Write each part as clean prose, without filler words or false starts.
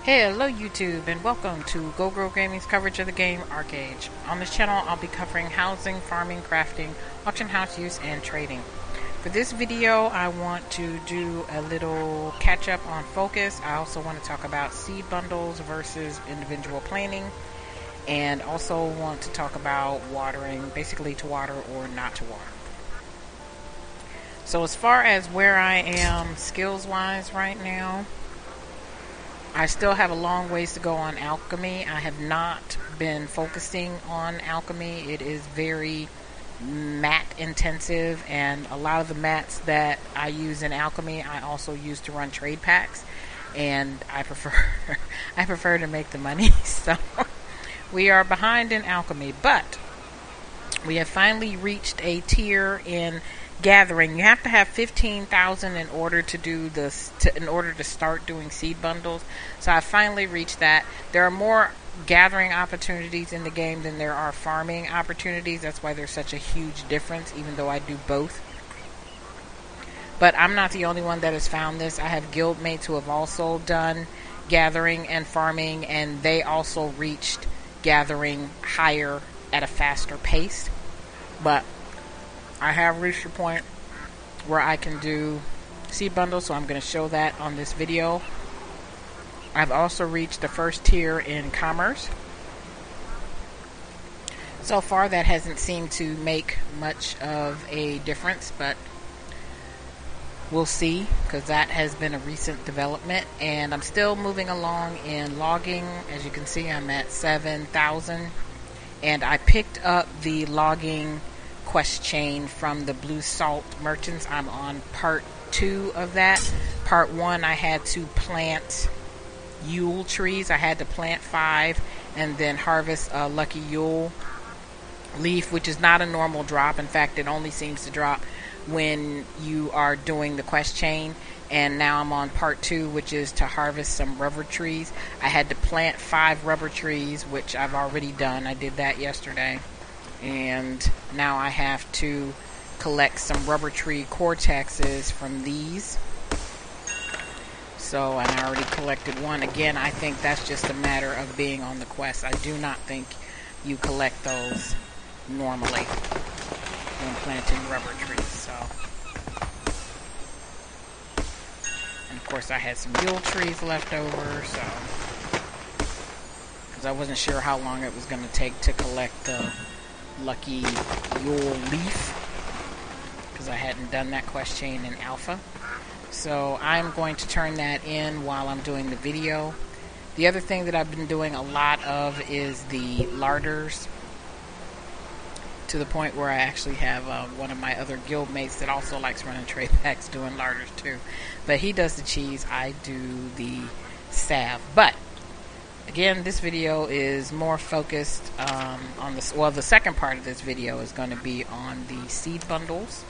Hello YouTube and welcome to Go Grow Gaming's coverage of the game Arche Age. On this channel I'll be covering housing, farming, crafting, auction house use, and trading. For this video I want to do a little catch up on focus. I also want to talk about seed bundles versus individual planting, and also want to talk about watering, basically to water or not to water. So as far as where I am skills wise right now, I still have a long ways to go on alchemy. I have not been focusing on alchemy. It is very mat intensive, and a lot of the mats that I use in alchemy I also use to run trade packs, and I prefer to make the money. So we are behind in alchemy, but we have finally reached a tier in gathering. You have to have 15,000 in order to do this, in order to start doing seed bundles. So I finally reached that. There are more gathering opportunities in the game than there are farming opportunities. That's why there's such a huge difference, even though I do both. But I'm not the only one that has found this. I have guild mates who have also done gathering and farming, and they also reached gathering higher at a faster pace. But I have reached a point where I can do seed bundles, so I'm going to show that on this video. I've also reached the first tier in commerce. So far that hasn't seemed to make much of a difference, but we'll see, because that has been a recent development. And I'm still moving along in logging. As you can see, I'm at 7,000, and I picked up the logging quest chain from the Blue Salt merchants. I'm on part 2 of that. Part 1 I had to plant Yule trees. I had to plant 5 and then harvest a lucky Yule leaf, which is not a normal drop. In fact, it only seems to drop when you are doing the quest chain. And now I'm on part 2, which is to harvest some rubber trees. I had to plant 5 rubber trees, which I've already done. I did that yesterday. And now I have to collect some rubber tree cortexes from these. So, and I already collected one. Again, I think that's just a matter of being on the quest. I do not think you collect those normally when planting rubber trees. So, and of course I had some Yule trees left over, so, because I wasn't sure how long it was going to take to collect the lucky Yule leaf, because I hadn't done that quest chain in alpha. So I'm going to turn that in while I'm doing the video. The other thing that I've been doing a lot of is the larders, to the point where I actually have one of my other guild mates that also likes running trade packs doing larders too. But he does the cheese, I do the salve. But again, this video is more focused on this. Well, the second part of this video is going to be on the seed bundles.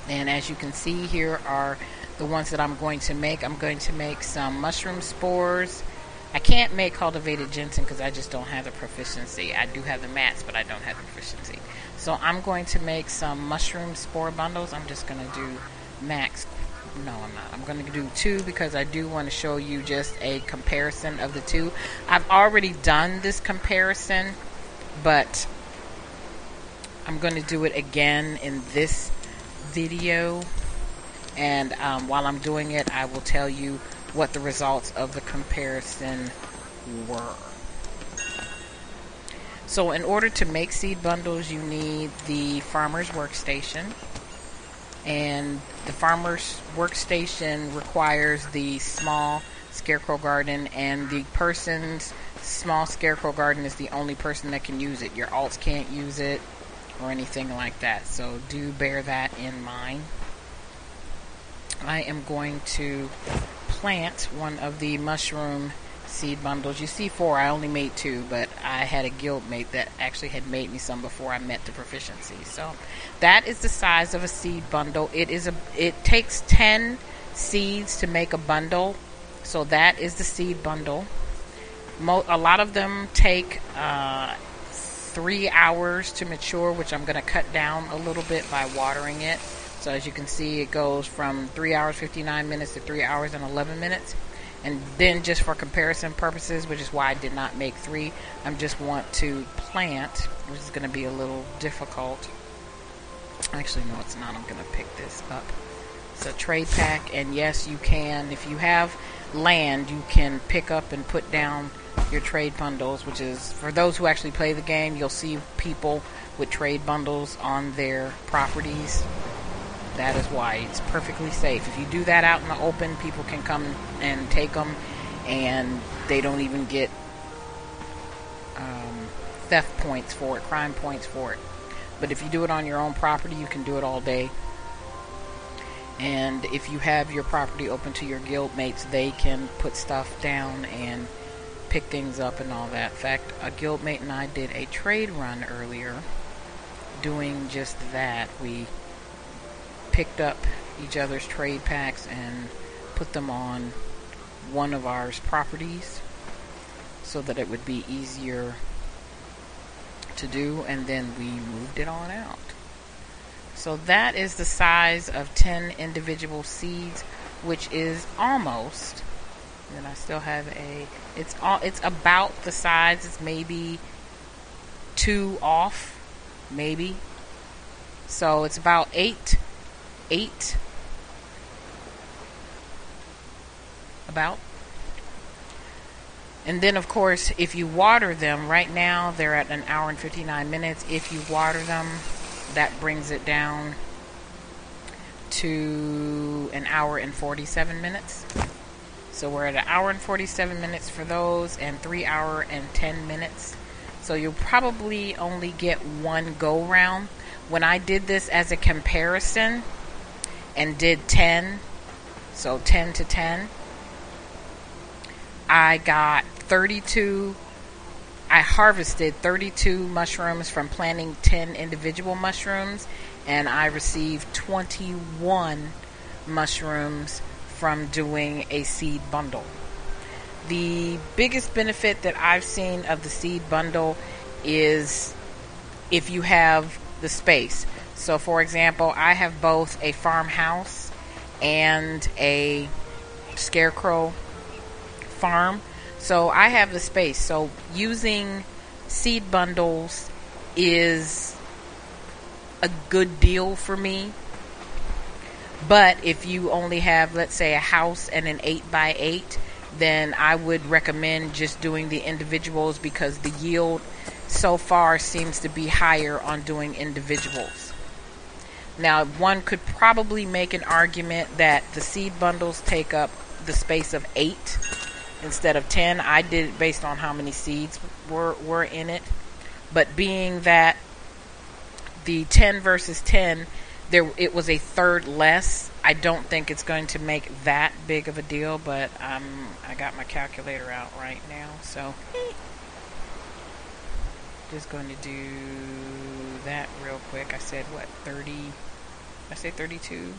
And as you can see, here are the ones that I'm going to make. I'm going to make some mushroom spores. I can't make cultivated ginseng because I just don't have the proficiency. I do have the mats, but I don't have the proficiency. So I'm going to make some mushroom spore bundles. I'm just going to do max. No, I'm not. I'm going to do 2 because I do want to show you just a comparison of the 2. I've already done this comparison, but I'm going to do it again in this video. And while I'm doing it, I will tell you what the results of the comparison were. So in order to make seed bundles, you need the farmer's workstation. And the farmer's workstation requires the small scarecrow garden, and the person's small scarecrow garden is the only person that can use it. Your alts can't use it or anything like that, so do bear that in mind. I am going to plant one of the mushroom seed bundles. You see 4, I only made 2, but I had a guild mate that actually had made me some before I met the proficiency. So that is the size of a seed bundle. It takes 10 seeds to make a bundle, so that is the seed bundle. A lot of them take 3 hours to mature, which I'm going to cut down a little bit by watering it. So as you can see, it goes from 3 hours 59 minutes to 3 hours and 11 minutes. And then just for comparison purposes, which is why I did not make 3, I just want to plant, which is going to be a little difficult. Actually, no, it's not. I'm going to pick this up. It's a trade pack, and yes, you can, if you have land, you can pick up and put down your trade bundles, which is, for those who actually play the game, you'll see people with trade bundles on their properties. That is why it's perfectly safe. If you do that out in the open, people can come and take them, and they don't even get theft points for it, crime points for it. But if you do it on your own property, you can do it all day. And if you have your property open to your guild mates, they can put stuff down and pick things up and all that. In fact, a guild mate and I did a trade run earlier doing just that. We picked up each other's trade packs and put them on one of our properties so that it would be easier to do, and then we moved it on out. So that is the size of 10 individual seeds, which is almost, and I still have it's about the size. It's maybe 2 off, maybe. So it's about 8 about. And then of course, if you water them, right now they're at 1 hour and 59 minutes. If you water them, that brings it down to 1 hour and 47 minutes. So we're at 1 hour and 47 minutes for those, and 3 hour and 10 minutes. So you'll probably only get 1 go round. When I did this as a comparison and did 10, so 10 to 10, I got 32. I harvested 32 mushrooms from planting 10 individual mushrooms, and I received 21 mushrooms from doing a seed bundle. The biggest benefit that I've seen of the seed bundle is if you have the space. So for example, I have both a farmhouse and a scarecrow farm. So I have the space. So using seed bundles is a good deal for me. But if you only have, let's say, a house and an 8x8, then I would recommend just doing the individuals, because the yield so far seems to be higher on doing individuals. Now, one could probably make an argument that the seed bundles take up the space of 8 instead of 10. I did it based on how many seeds were in it. But being that the 10 versus 10, it was a third less, I don't think it's going to make that big of a deal. But I got my calculator out right now, so just going to do that real quick. I said what, 30? I say 32.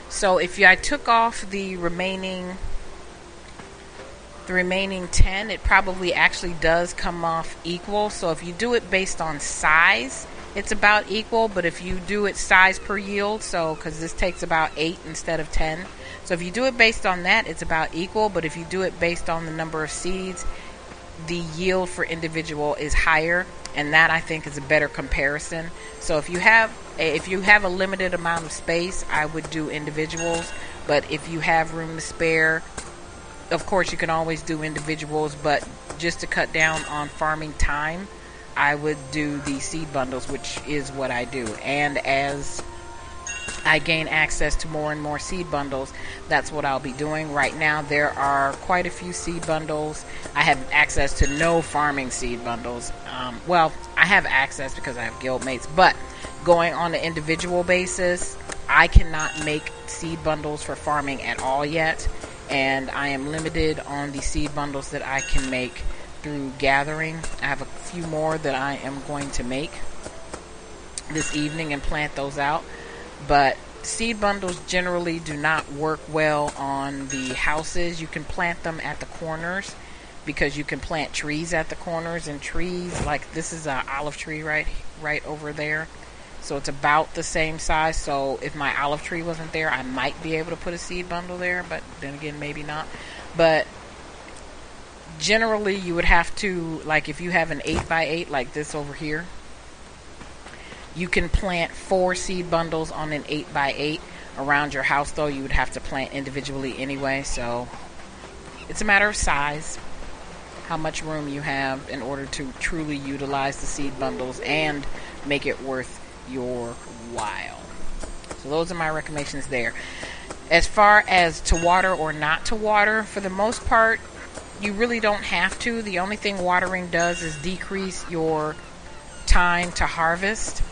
So if I took off the remaining 10, it probably actually does come off equal. So if you do it based on size, it's about equal. But if you do it size per yield, so because this takes about 8 instead of 10, so if you do it based on that, it's about equal. But if you do it based on the number of seeds, the yield for individual is higher, and that I think is a better comparison. So if you have a limited amount of space, I would do individuals. But if you have room to spare, of course you can always do individuals. But just to cut down on farming time, I would do the seed bundles, which is what I do. And as I gain access to more and more seed bundles, that's what I'll be doing. Right now there are quite a few seed bundles. I have access to no farming seed bundles. Well, I have access because I have guild mates, but going on an individual basis, I cannot make seed bundles for farming at all yet, and I am limited on the seed bundles that I can make through gathering. I have a few more that I am going to make this evening and plant those out. But seed bundles generally do not work well on the houses. You can plant them at the corners, because you can plant trees at the corners, and trees like this is an olive tree right over there. So it's about the same size. So if my olive tree wasn't there, I might be able to put a seed bundle there, but then again, maybe not. But generally, you would have to, like if you have an 8x8 like this over here, you can plant 4 seed bundles on an 8x8. Around your house, though, you would have to plant individually anyway. So it's a matter of size, how much room you have in order to truly utilize the seed bundles and make it worth your while. So those are my recommendations there. As far as to water or not to water, for the most part, you really don't have to. The only thing watering does is decrease your time to harvest.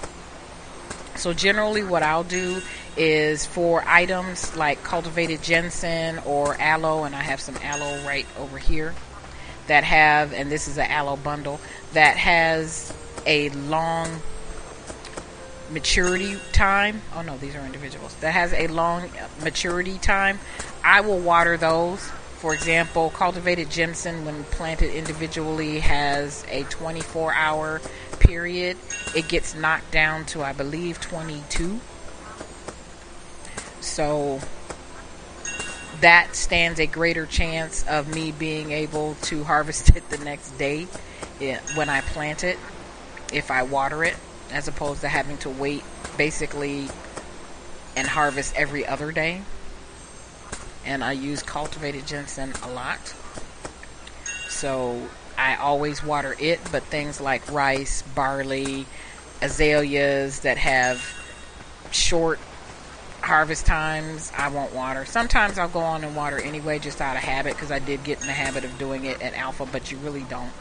So generally what I'll do is for items like cultivated ginseng or aloe, and I have some aloe right over here that have, and this is an aloe bundle that has a long maturity time. Oh no, these are individuals. That has a long maturity time. I will water those. For example, cultivated ginseng when planted individually has a 24-hour period. It gets knocked down to, I believe, 22. So that stands a greater chance of me being able to harvest it the next day when I plant it, if I water it, as opposed to having to wait basically and harvest every other day. And I use cultivated ginseng a lot, so I always water it. But things like rice, barley, azaleas that have short harvest times, I won't water. Sometimes I'll go on and water anyway, just out of habit, because I did get in the habit of doing it at alpha. But you really don't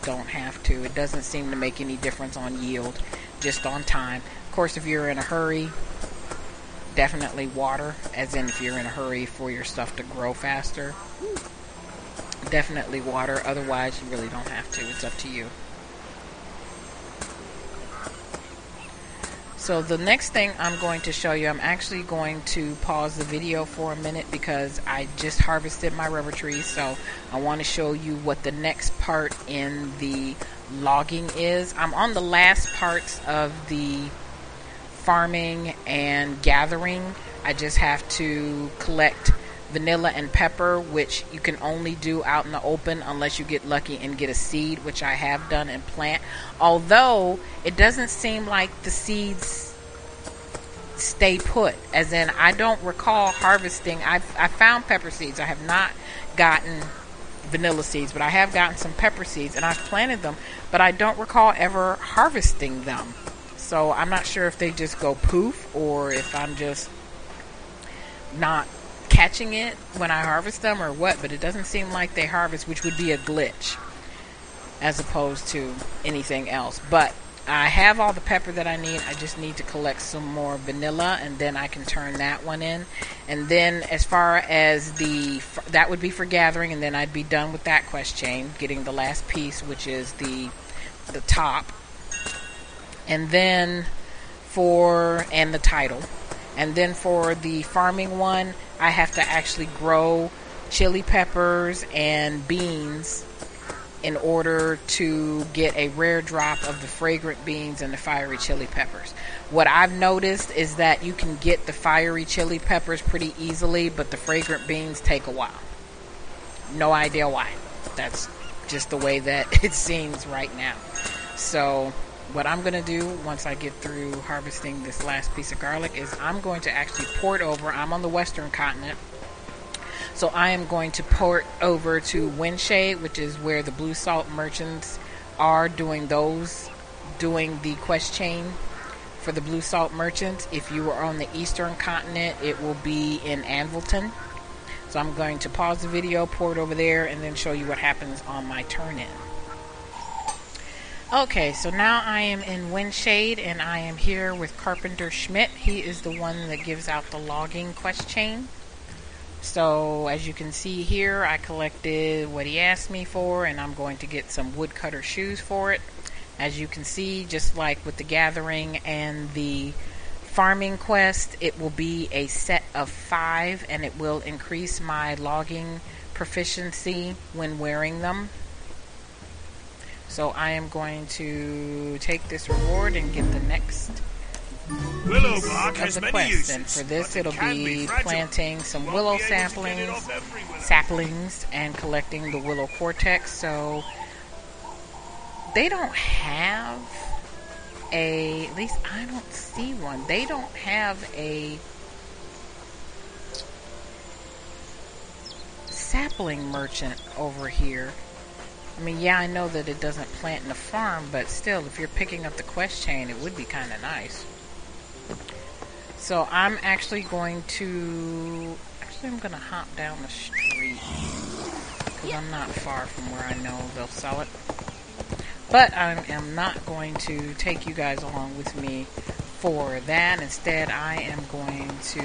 have to. It doesn't seem to make any difference on yield, just on time. Of course, if you're in a hurry, definitely water, as in if you're in a hurry for your stuff to grow faster, definitely water. Otherwise, you really don't have to. It's up to you. So the next thing I'm going to show you, I'm actually going to pause the video for a minute because I just harvested my rubber trees. So I want to show you what the next part in the logging is. I'm on the last parts of the farming and gathering. I just have to collect vanilla and pepper, which you can only do out in the open unless you get lucky and get a seed, which I have done and plant. Although it doesn't seem like the seeds stay put, as in I don't recall harvesting. I found pepper seeds. I have not gotten vanilla seeds, but I have gotten some pepper seeds and I've planted them, but I don't recall ever harvesting them. So I'm not sure if they just go poof or if I'm just not catching it when I harvest them or what, but it doesn't seem like they harvest, which would be a glitch as opposed to anything else. But I have all the pepper that I need. I just need to collect some more vanilla and then I can turn that one in. And then as far as that would be for gathering, and then I'd be done with that quest chain, getting the last piece, which is the top. And then and the title. And then for the farming one, I have to actually grow chili peppers and beans in order to get a rare drop of the fragrant beans and the fiery chili peppers. What I've noticed is that you can get the fiery chili peppers pretty easily, but the fragrant beans take a while. No idea why. That's just the way that it seems right now. So what I'm going to do once I get through harvesting this last piece of garlic is I'm going to actually port over. I'm on the western continent, so I am going to port over to Windshade, which is where the blue salt merchants are doing the quest chain for the blue salt merchants. If you are on the eastern continent, it will be in Anvilton. So I'm going to pause the video, port over there, and then show you what happens on my turn in. Okay, so now I am in Windshade and I am here with Carpenter Schmidt. He is the one that gives out the logging quest chain. So as you can see here, I collected what he asked me for, and I'm going to get some woodcutter shoes for it. As you can see, just like with the gathering and the farming quest, it will be a set of 5 and it will increase my logging proficiency when wearing them. So I am going to take this reward and get the next Willow piece bark of has the many quest. uses, And for this, but it it'll can be fragile. planting some You willow won't be able to get it off every willow. saplings and collecting the willow cortex. So they don't have at least I don't see one. They don't have a sapling merchant over here. I mean, yeah, I know that it doesn't plant in the farm, but still, if you're picking up the quest chain, it would be kind of nice. So I'm actually going to hop down the street because I'm not far from where I know they'll sell it. But I am not going to take you guys along with me for that. Instead, I am going to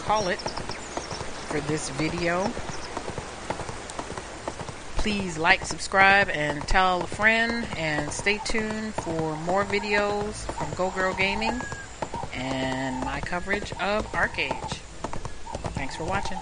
call it for this video. Please like, subscribe, and tell a friend, and stay tuned for more videos from Go Girl Gaming and my coverage of Arche Age. Thanks for watching.